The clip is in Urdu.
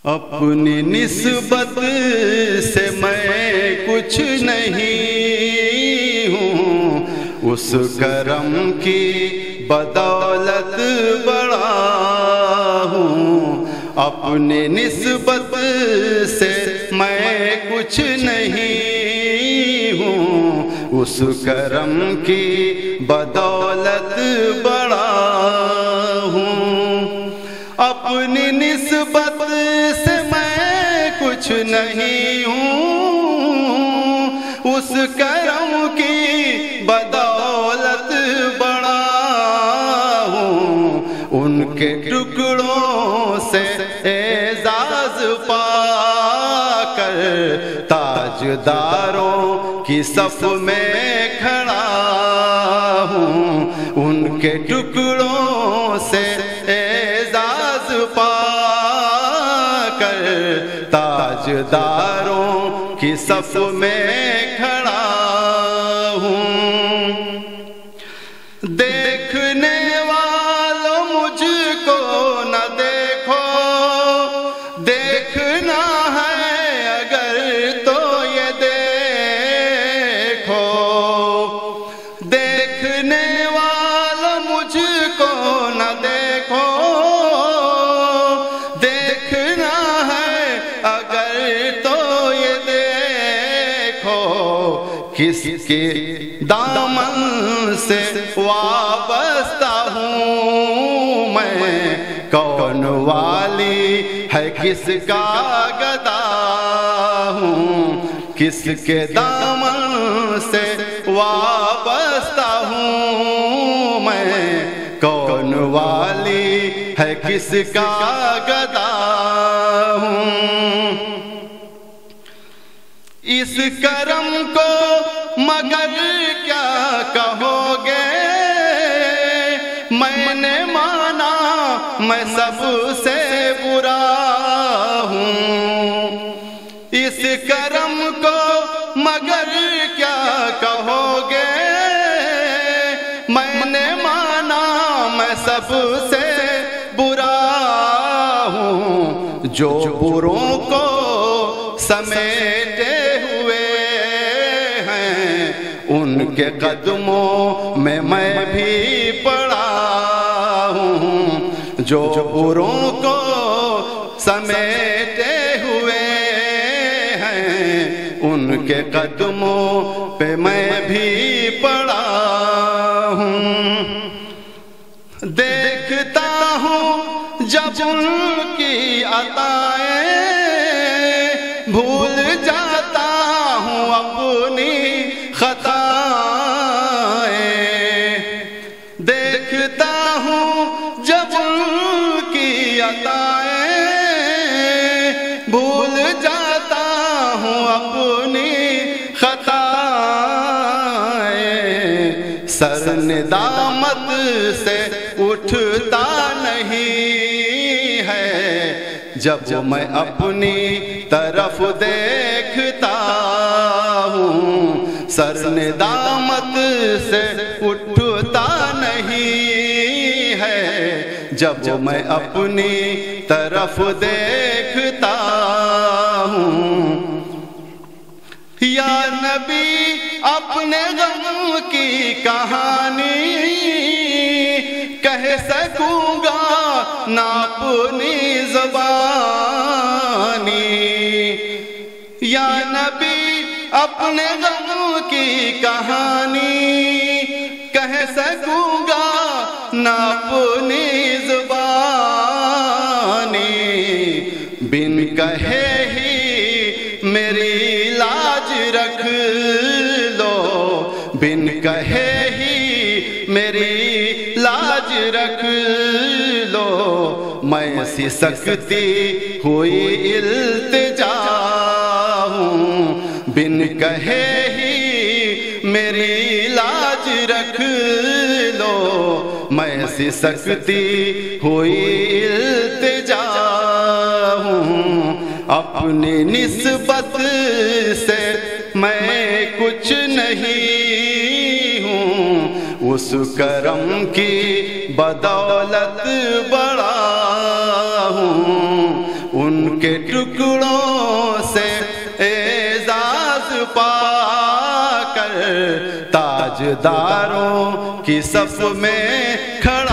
اپنی نسبت سے میں کچھ نہیں ہوں، اس کرم کی بدولت بڑا ہوں۔ اپنی نسبت سے میں کچھ نہیں ہوں، اس کرم کی بدولت بڑا ہوں۔ اپنی نسبت سے میں کچھ نہیں ہوں، اس کرم کی بدولت بڑا ہوں۔ ان کے ٹکڑوں سے اعزاز پا کر تاجداروں کی صف میں کھڑا ہوں۔ ان کے ٹکڑوں سے اعزاز پا کر تاجداروں کی صف میں کھڑا ہوں۔ دیکھنے والوں مجھ کو نہ دیکھو، دیکھنا ہے اگر تو یہ دیکھو۔ دیکھنے والوں مجھ کو نہ دیکھو، دیکھنا ہے اگر تو یہ دیکھو۔ کس کے دامن سے وابستہ ہوں میں، کون والی ہے کس کا گدا ہوں۔ کس کے دامن سے وابستہ ہوں میں، کون والی ہے کس کا گدا ہوں۔ اس کرم کو مگر کیا کہو گے، میں نے مانا میں سب سے برا ہوں۔ اس کرم کو مگر کیا کہو گے، میں نے مانا میں سب سے برا ہوں۔ جو بروں کو سمیٹے ہوئے ہیں، ان کے قدموں میں بھی پڑا ہوں۔ جو بروں کو سمیٹے ہوئے ہیں، ان کے قدموں پہ میں بھی پڑا ہوں۔ دیکھتا ہوں جب ان کی عطائیں، بھول جاتا ہوں اپنی خطائیں۔ دیکھتا ہوں جب ان کی عطائیں، بھول جاتا ہوں اپنی خطائیں۔ سر ندامت سے اٹھتا نہیں ہے، جب میں اپنی طرف دیکھتا ہوں۔ سر ندامت سے اٹھتا نہیں ہے، جب میں اپنی طرف دیکھتا ہوں۔ یا نبی اپنے غم کی کہانی کہہ سکوں گا نہ اپنی زبانی۔ یا نبی اپنے غم کی کہانی کہہ سکوں گا نہ اپنی زبانی۔ بن کہے ہی میری لاج رکھ لو، بن کہے ہی میری لاج رکھ لو۔ میں سی سکتی ہوئی التجا ہوں، بن کہے ہی میری لاج رکھ لو۔ میں سی سکتی ہوئی التجا ہوں۔ اپنی نسبت سے میں کچھ نہیں ہوں، اس کرم کی بدولت بڑا ہوں۔ ان کے ٹکڑوں سے اعزاز پا کر تاجداروں کی صف میں کھڑا